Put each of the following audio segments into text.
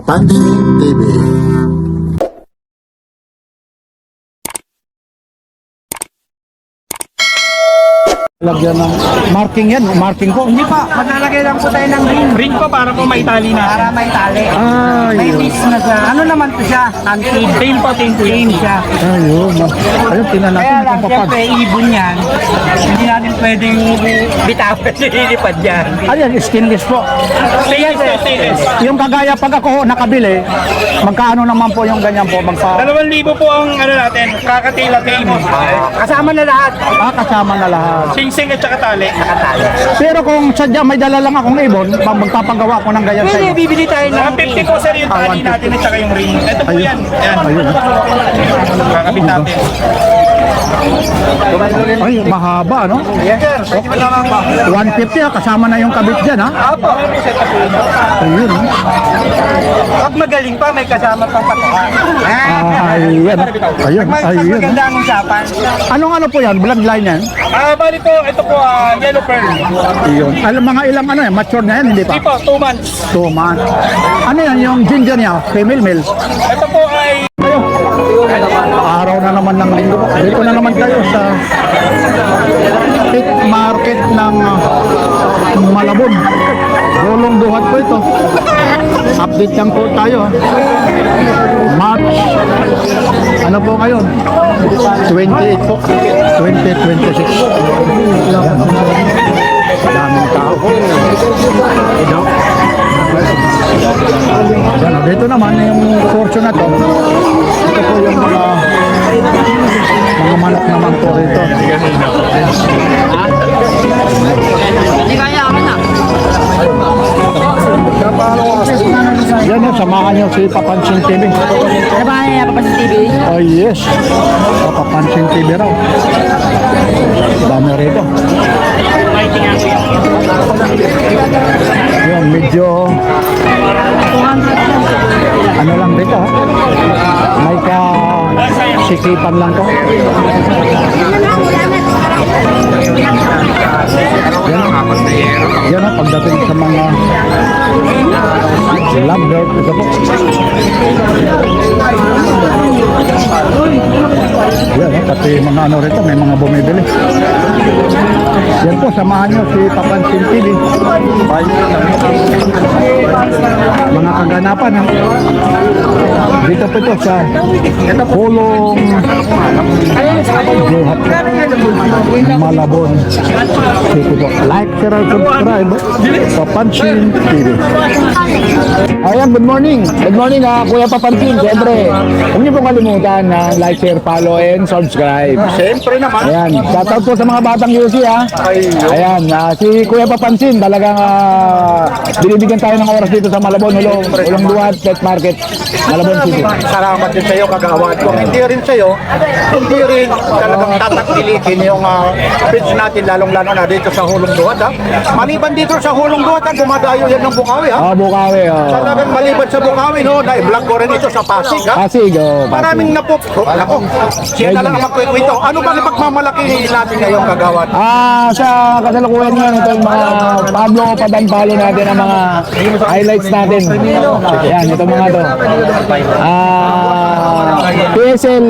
Papansin TV. Lagyan ng marking yan, marking ko. Hindi pa, maglalagay lang po tayo ng ring. Ring po para po maitali na. Para may tali. Ay, May piece na siya. Ano naman po siya? Anti Tail po, tail Game siya. ayun. Ayun, tingnan natin Kaya lang, kung papag. siyempre, ibon yan. Hindi natin pwedeng bitawan na lilipad yan. Ayan, stainless po. Stainless po, stainless. Yung kagaya pag ako nakabili, magkaano naman po yung ganyan po? 2,000 po ang ano natin, kakatila tail mo. Kasama na lahat. Kasama na lahat. Sing-sing at saka tali. Pero kung sadya may dala lang akong ibon, magpapagawa ko ng ganyan sa Pwede, inyo. bibili tayo ng 150 po sir yung tali natin at saka yung ring. Ito po yan. Yan. Ayun. Kakabit natin. Ay, mahaba, no? Yes, sir. Pwede mo naman ba? 150 kasama na yung kabit dyan, ha? Apo. Ayun, no? Pag magaling pa, may kasama pang patukan. Ayan. Ayun, Mas ayun. maganda ang usapan. Anong ano po yan? Bloodline yan? Bali po, ito po, yellow pearl. Ayun. Alam, mga ilang ano yan? Mature na yan, hindi pa? Hindi po, 2 months. 2 months. Ano yan? Yung ginger niya? Female, male? Ito po ay Araw na naman ng linggo. Dito na naman tayo sa pig market ng Malabon. Gulong duhat po ito. Update lang po tayo. March. Ano po ngayon? 28 po. 2026. Ayan, no? Daming tao. Ayan, no? Dito naman yung fortune na to. Ito po yung mga manok naman po rito. Yan o, samahan nyo si Papansin TV. Ano ba yan? Papansin TV? Oh yes, Papansin TV raw. Dami rito. Yan, medyo ano lang dito, ha? May sikipan lang to. Yan ang pagdating sa mga lovebird. Ito po. Yan, pati mga ano rito, may mga bumibili. Yan po, samahan nyo si Papansin TV. Mga kaganapan, ha? Dito po ito sa Pulong Duhat Malabon City po. Like, share, and subscribe. Papansin TV. Ayan, good morning. Good morning, Kuya Papansin. Siyempre, huwag niyo pong kalimutan na like, share, follow, and subscribe. siyempre naman. Ayan, shoutout po sa mga batang UC, ha. Ayan, si Kuya Papansin, talagang binibigyan tayo ng oras dito sa Malabon, Ulong Duhat Pet Market, Malabon City. Salamat din sa iyo, kagawad ko. Hindi rin sa iyo, hindi rin talagang tatakilikin yung page natin, lalong-lalo na dito sa Hulong Duhat. Maliban dito sa Hulong Duhat, dumadayo yan ng Bukawi. Bukawi, Talagang maliban sa Bukawi, no, na-vlog ko rin ito sa Pasig. Pasig, Maraming Nako, siya na lang ang magkwento. Ano ba ang pagmamalaki natin ngayong kagawad? Sa kasalukuyan ngayon, ito yung mga Pablo Padanpalo natin, ang mga highlights natin. Ayan, ito mga to. PSL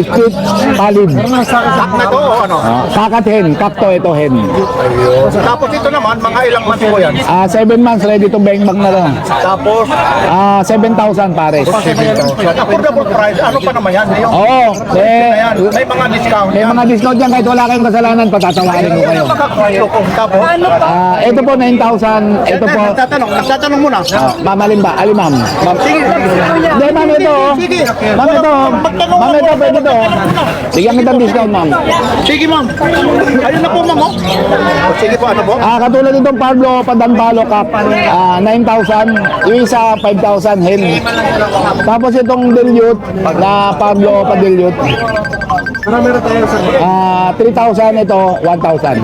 Street Palid. Sak na to, o ano? Kakat hen, kakto ito hen. Tapos ito naman, mga ilang months po yan. 7 months ready to bang bag na to. Tapos, 7,000 pares. affordable price, ano pa naman yan? Oo, Ayan, may mga discount. may mga discount yan kahit wala kayong kasalanan, patatawarin ko kayo. Tapos, Ito po 9,000, ito po. nagtatanong muna. Ma'am, alin ba? Ali ma'am. Ma'am. Sige. Hindi, ma'am, ito. Sige. Ma'am, ito. Ma'am, ito, pwede ito. Bigyan kita ng discount, ma'am. Sige, ma'am. Ayun na po, ma'am. Oh. Sige po, ano po? Katulad itong Pablo Padanpalo Cup, 9,000. Yung isa, 5,000 hen. Tapos itong dilute na Pablo Padilyut. 3,000 ito, 1,000.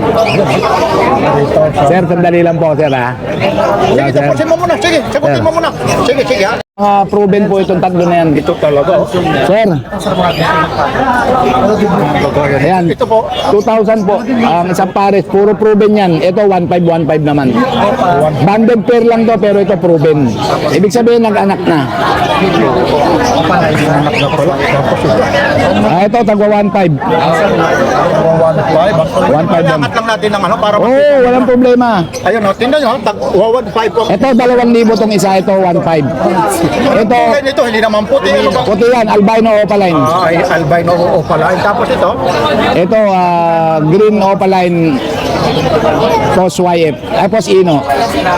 Sir, sandali lang po, sir, ha? Sige, tapusin mo muna. Sige, sagutin mo muna. Sige, ha. Proven po itong tatlo na yan. Ito talaga. Sir. Ayan. Ito po. 2,000 po. Ang isang pares, puro proven yan. Ito 1,515 naman. Banded pair lang to pero ito proven. Ibig sabihin nag-anak na. Ito tagwa 1,500. 1,500 lang. Angat lang natin ng ano para Oo, walang problema. Ayun, oh, tingnan nyo, tag 1,500 po. Ito 2,000 tong isa, ito 1,500. Ito, Kulay nito, hindi naman puti. Ano ba? puti yan, albino opaline. Ay, albino o pala. Tapos ito, Ito, green opaline Pos YF, ay Pos Ino.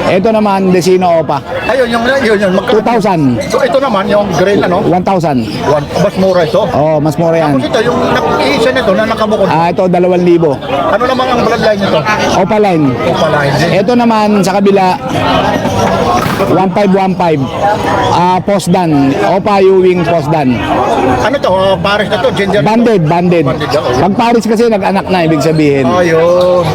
Ito naman, Desino Opa. ayun, yun. 2,000. So, ito naman, yung green, ano, 1,000. mas mura ito. Oh, mas mura yan. Tapos ito, yung isa nito na nakabukod. Ito 2,000. Ano naman ang bloodline nito? Opaline. O pala, hindi. Ito naman sa kabila 1,515. Postdan. Opa Ewing Postdan. Ano to, pares na to, ginger. Banded. Banded, Pag Paris kasi nag-anak na, ibig sabihin. Ayun.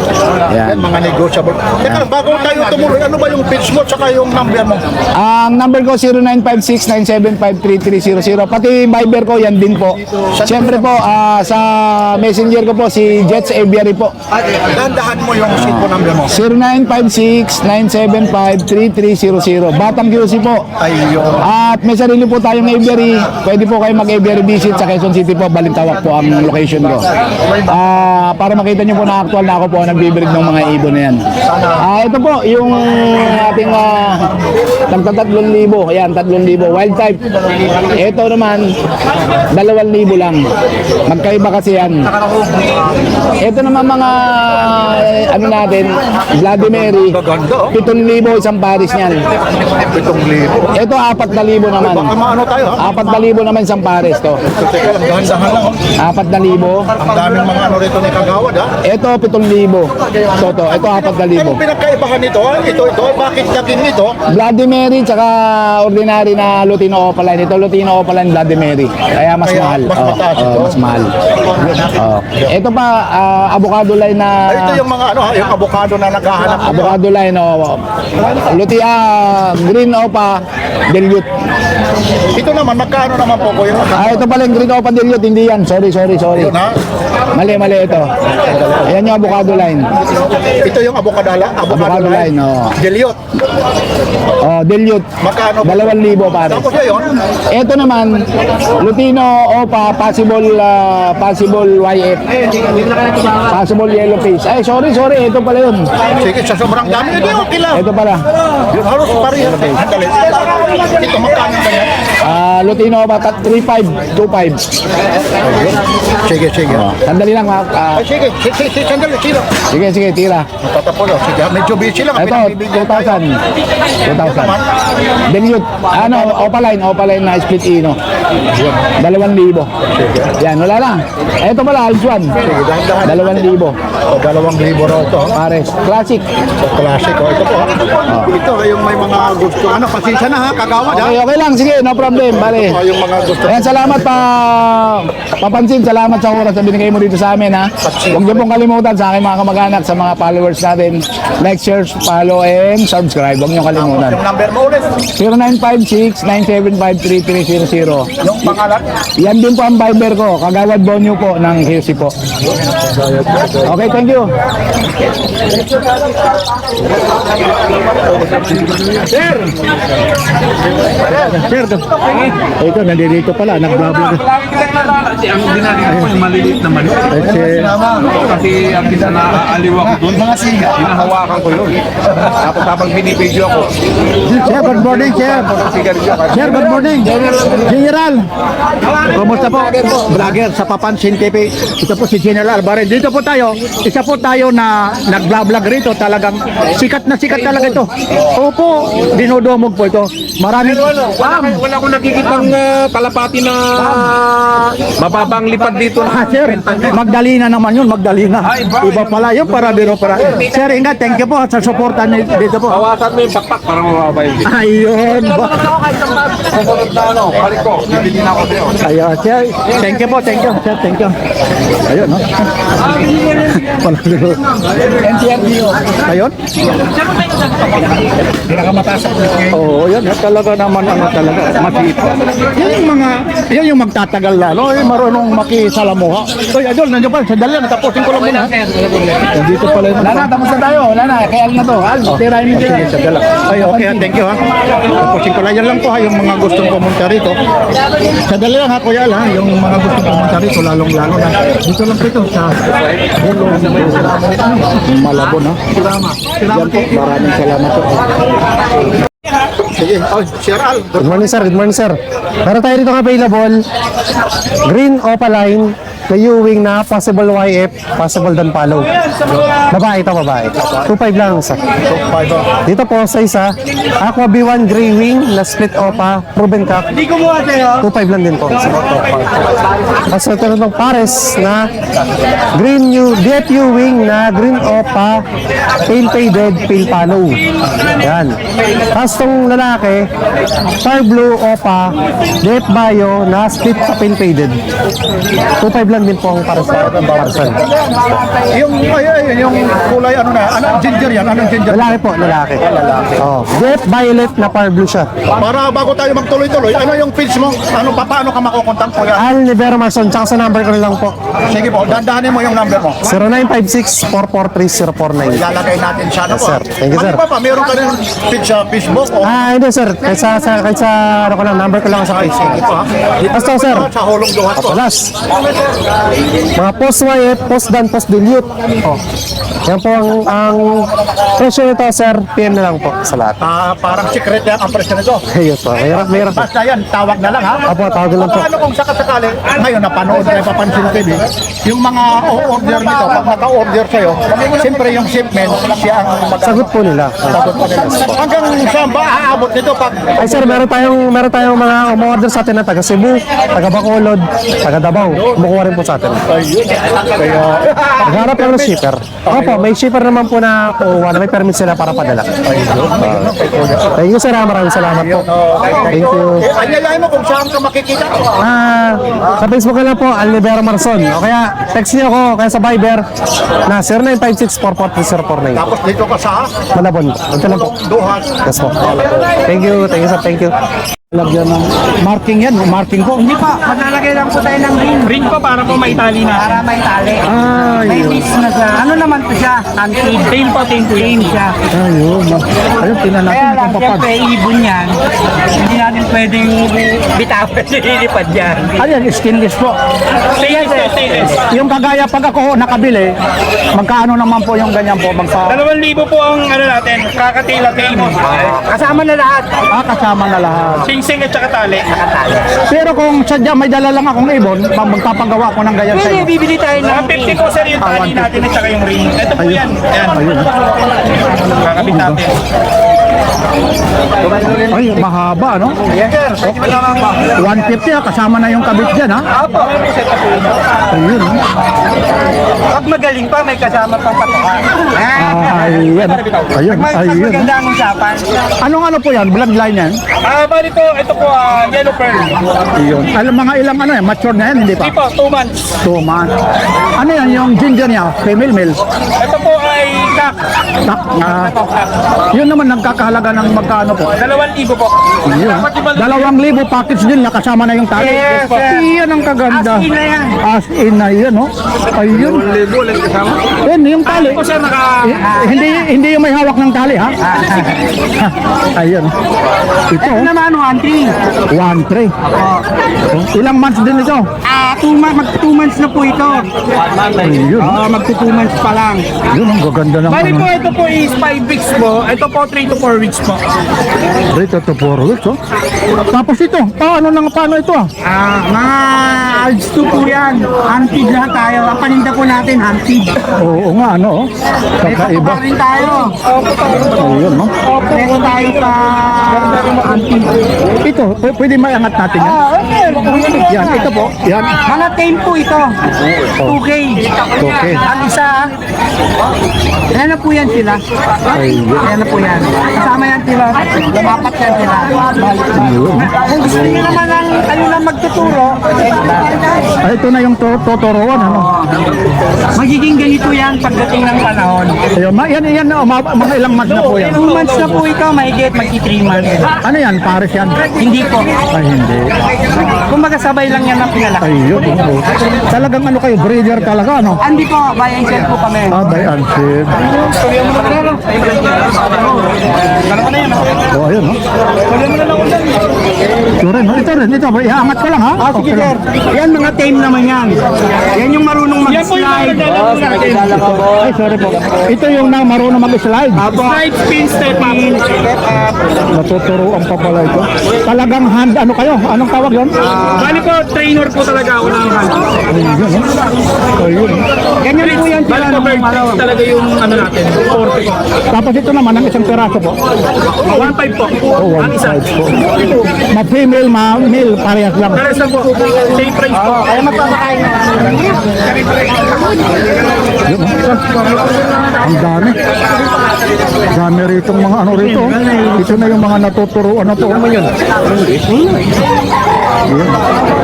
Yan. Yan, mga negotiable. Teka, bago tayo tumuloy, ano ba yung pitch mo tsaka yung number mo? Ang number ko 0956-975-3300. Pati Viber ko yan din po. Siyempre po sa Messenger ko po si Jets Aviary po. Dandahan mo yung seat po number mo. 0956-975-3300. Batang QC po. Ayun. At may sarili po tayong aviary. Pwede po kayo mag-aviary visit sa Quezon City po. Balintawak po ang location ko. Para makita nyo po na actual na ako po ang nagbibrig ng mga ibon na yan. Ito po yung ating tagta 3,000. Ayan, 3,000. Wild type. Ito naman 2,000 lang. Magkaiba kasi yan. Ito naman mga ano natin, Vladimir. Gaganda, oh. 7,000 isang paris niyan. 7,000. Ito 4,000 naman. Baka maano tayo, ha? 4,000 naman isang pares to. Teka lang, dahan-dahan lang, oh. 4,000. Ang daming mga ano rito ni Kagawad, ha? Ito 7,000. Ito Anong 4,000. pinagkaibahan nito, ha? Ito, bakit naging ito? Vladimir tsaka ordinary na Lutino Opaline. Ito Lutino Opaline Vladimir. Kaya mas Kaya mahal. mas mataas ito. Mas mahal. Ito pa avocado line na Ito yung mga ano, ha? Yung avocado na naghahanap. avocado line Lutia Green Opa Dilute. Ito naman, magkano naman po ko yung Ito pala yung Green Opa Dilute, hindi yan. Sorry. yun, ha? Mali ito. Ayan yung avocado line. Ito yung avocado Avocado line, oh. Deliot. Dilute. Magkano? 2,000 pare. Tapos yun, Ito naman, Lutino Opa, possible YF. Possible yellow face. Ay, sorry. Ito pala yun. sige, sa sobrang dami, hindi okay lang. Ito pala. Yun, halos parehas. Sandali. Ito, magkano ba yan? Lutino Opa, 3,525. Sige. Sandali lang, Ay, sige, sandali, sino? sige, tira. Tatapos, sige, medyo busy lang. Ito, 2,000. 2,000. Dilute. Opaline na split ino. 2,000. Yan, wala lang. Ito pala, Aljuan. Sige, dahan-dahan. 2,000. O, 2,000 raw ito. Pares. Classic. Classic, o. Ito po. Ito, yung may mga gusto. Ano, pasensya na ha, Kagawad ha. Okay lang. Sige, no problem. Bale. Ito, yung mga gusto. Ayan, salamat papansin. Salamat sa oras na binigay mo dito sa amin, ha. Huwag niyo pong kalimutan sa aking mga kamag-anak, sa mga followers natin. Like, share, follow, and subscribe. Huwag niyo kalimutan. Yung number mo ulit. 0956-975-3300. Yung pangalan. Yan din po ang Viber ko. Kagawad Bonyo po ng QC po. Okay, thank you. Sir, ito, nandito pala. Nag-vlog. Ang dinarinig ko yung maliliit na mali. Kasi ang isa na aaliw ako doon, hinahawakan ko yun. Tapos habang binibidyo ako, Sir, good morning, sir. sigarilyo ka. Sir, good morning. General. Kumusta po? Vlogger sa Papansin TV. Ito po si General Alvarez. Dito po tayo. Isa po tayo na nag-vlog rito. Talagang sikat na sikat talaga ito. Opo, dinodumog po ito. Maraming Wala akong nakikitang kalapati na mababang lipad dito na. Sir, Magdalena naman yun, Magdalena. Iba pala yun, para biro para. Sir, ingat, thank you po sa suporta dito po. Bawasan mo yung bakpak para mababa yun. Ayun. Sumunod na ano, balik ko, bibili na ako sa'yo. Ayun, sir. Thank you po, thank you. Sir, thank you. Ayun, no? Walang biro. Ayun. Pinakamataas ang presyo ngayon. Oo, yan. Talaga naman ano talaga. Masipag. Yan yung magtatagal lalo. Marunong makisalamuha. Uy, Adol, nandiyo pa. Sandali lang. Tapusin ko lang muna. Nandito pala yung... Wala na, tapos na tayo. Wala na, kaya na to. Tirahin mo Sige, sandali lang. Ay, okay. Thank you ha. Tapusin ko lang. Yan lang po ha. Yung mga gustong pumunta rito. Sandali lang ha, Kuya Al ha. Yung mga gustong pumunta rito, lalong-lalo na. Dito lang po ito sa Malabon ha. Yan po. Maraming salamat po. Sige. Oh, Sir Al. Good morning sir, good morning sir. Meron tayo dito available green opaline na U-wing na possible YF, possible dan follow. Babae ito, babae. 2.5 lang sir. Dito po sa isa, Aqua B1 Grey Wing na split opa, proven cup. 2.5 lang din po. Tapos ito itong pares na green DF U-wing na green opa, pale faded, pale follow. Yan. Tapos itong lalaki, Star Blue opa, DF Bio na split pale faded. 2.5 lang din po ang parcel. Yung kulay ano na, ano ginger yan, anong ginger? Lalaki po, lalaki. Oh, DF Violet na par blue siya. Para bago tayo magtuloy-tuloy, ano yung page mo? Ano paano ka makukontakt ko yan? Al Nivera Marson, tsaka sa number ko na lang po. Sige po, dandahanin mo yung number mo. 0956-443-049. Ilalagay natin siya ano Yes, po. sir. Thank you, sir. Ano pa, meron ka rin page sa Facebook o Hindi sir, kahit sa ano ko lang, number ko lang sa Facebook. ito ha? Basta sir, Sa Hulong Duhat ko. palas. Mga post YF, post dan, post dilute. Oh. Yan po ang presyo nito sir, PM na lang po sa lahat. Parang secret yan ang presyo nito. Ayun po, mahirap po. Basta yan, tawag na lang ha. Apo, tawag lang po. Ano kung sakasakali, ngayon napanood na papansin ko TV, yung mga order nito, pag naka-order sa'yo, siyempre yung shipment, siya ang Sagot po nila. sagot pa nila. Hanggang saan ba aabot nito pag Ay sir, meron tayong mga umorder sa atin na taga Cebu, taga Bacolod, taga Davao. Kumukuha rin po sa atin. kaya Nagharap lang ng shipper. Opo, may shipper naman po na kuha na may permit sila para padala. Thank you sir, maraming salamat po. Thank you. anyayahin mo kung saan ka makikita. Sa Facebook na lang po, Alnivera Marson. O kaya, text niyo ako, kaya sa Viber na 0956-443-049. Tapos dito ka sa Malabon. Ito lang po. Duhat. Yes po. Thank you sir, thank you. Lagyan ng marking yan, marking ko. Hindi pa, maglalagay lang po tayo ng ring. Ring po para po maitali na. Para maitali. May mix na sa, ano naman po siya? Anti tail po, tail siya. Ayun, ayun, tingnan natin Kaya lang, kung papad. siyempre, ibon yan. Hindi natin pwedeng bitawan nililipad yan. Ayan, stainless po. Stainless po, stainless. Yung kagaya pag ako nakabili, magkaano naman po yung ganyan po? 2,000 po ang ano natin, kakatila tail mo. Kasama na lahat. Kasama na lahat. Sing-sing at saka tali. Pero kung sadya may dala lang akong ibon, magpapagawa ko ng ganyan sa Pwede, inyo. bibili tayo ng 50 po sir yung tali natin at saka yung ring. Ito po yan. Yan. Kakabit natin. Ay, mahaba, no? Yes sir. 150 kasama na yung kabit dyan, ha? Apo. Ayun, no? Pag magaling pa, may kasama pang patukan. Ayan, ayun, Mas ayun. maganda ang usapan. Anong ano po yan? Bloodline yan? Bali po, ito po, yellow pearl. Ayun. Alam, mga ilang ano yan? Mature na yan, hindi pa? Hindi po, 2 months. 2 months. Ano yan? Yung ginger niya? Female, male? Ito po ay kak. Tak, yun naman nagkakahalaga ng magkano po? 2,000 po. Yun. 2,000 package din nakasama na yung tali. Yes, sir. Iyan ang kaganda. As in na yan. As in na yan, no? Ayun. Yan, yung tali. Po sir, Hindi yung may hawak ng tali, ha? Ayun. Ito, Ito naman, 1,300. 1-3. Ilang months din ito? 2 months na po ito. Ayun. Magto 2 months pa lang. Yun, ang gaganda ng Bali po, ano. ito po is 5 weeks po. Ito po, 3 to 4 weeks po. Dito to 4 weeks, oh. Tapos ito, paano ito, ah? Mga algs to po yan. Hunted lahat tayo. Ang paninda po natin, hunted. Oo nga, ano, oh. Kakaiba. Ito rin tayo. Ayun, no? Meron tayo sa hunted. Ito, pwede may angat natin yan. Okay. Yan, ito po. Yan. Mga tame po ito. 2K. Okay. Ang isa, yan na po yan sila. Yan na po yan. Kasama yan sila. Lumapat yan sila. Kung gusto niyo naman ang ano lang magtuturo, Ay, ito na yung tuturuan, ano? magiging ganito yan pagdating ng panahon. Ayun, yan, mga ilang months na po yan. 2 months na po ito, mahigit magki-3 months. Ano yan, pares yan? Hindi po. Ay, hindi. Kumbaga sabay lang yan ang pinalaki. Ayun, ano. Talagang ano kayo, breeder talaga, ano? Hindi po, buy and sell po kami. Ah, by Ansid. Oh, ayun, no? Ito rin, ito. Iangat ko lang, ha? Ah, sige sir. Yan mga tame naman yan. Yan yung marunong mag-slide. Ay, sorry po. Ito yung na marunong mag-slide. Slide, spin, step up. Natuturuan pa pala ito. Talagang hand, ano kayo? Anong tawag yun? Bali po, trainer po talaga ako ng hand. Ayun, no? Ayun. Ganyan po yan sila nung malaw. Talaga yung ano natin, 40 ko. Tapos ito naman, ang isang peraso po. 1.5 po. Oh, Ang isa. 1.5 po. Ma-female, ma-male, parehas lang. Pares lang po. Same price po. Kaya magpapakain na. Yun, ang dami. Dami rito mga ano rito. Ito na yung mga natuturuan na to. Yun.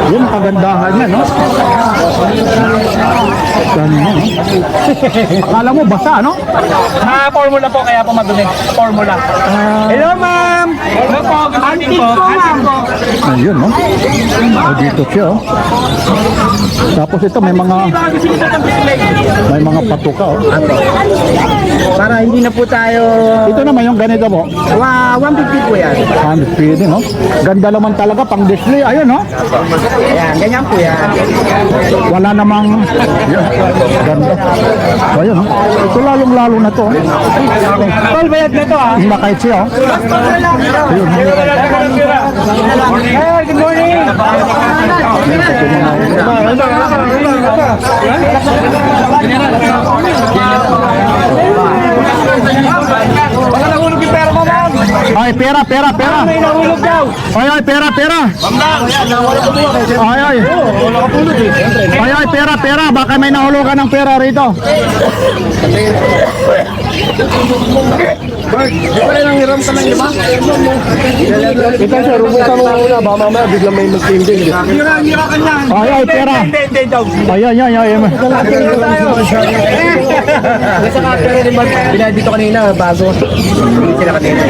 Yun, kagandahan niya, no? Ganda, no? Akala mo basa, no? Formula po, kaya po madumi. Formula. Hello ma'am! Hello po, good morning po. Ma'am. Ayun, no? Dito siya, oh. Tapos ito may mga patuka, oh. Para hindi na po tayo... Ito naman yung ganito po. 150 po yan. Hand feeding, no? Ganda naman talaga pang display. Ayun, no? Ayan, ganyan po yan. Wala namang ganda. Ayun, no? Ito lalong-lalo na to. Tol, bayad na to ah. Nakait siya, oh. Ayun, no? Hey, good morning! Baka nahulog yung pera mo, ma'am! Ay, pera. May nahulog daw! Ay, pera. Ay, pera. Baka may nahulugan ng pera rito. Ito sir, rubutan mo muna. Baka mamaya biglang may mag-tingin. Hira ka niyan! Ay, pera. Hindi daw! Bila dito kanina, bago. Sila kanina.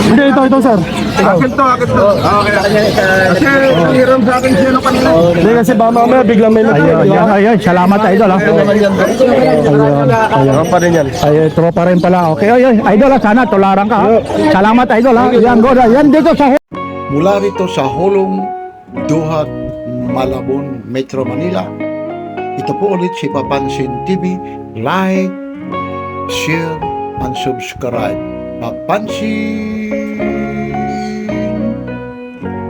Hindi, ito, sir. Akin to. Kasi hiram sa akin siya nung kanina. Hindi kasi baka mamaya biglang may mag-tingin. Ayun. Salamat, idol, ha. Ayun. Pa rin yan. Ay, tropa rin pala. Okay, idol, ha. Sana tularan ka, ha. Salamat, idol, ha. Yan, go. Yan dito sa... Mula rito sa Hulong Duhat, Malabon, Metro Manila. Ito po ulit si Papansin TV. Like, share, and subscribe. Papansin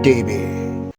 TV.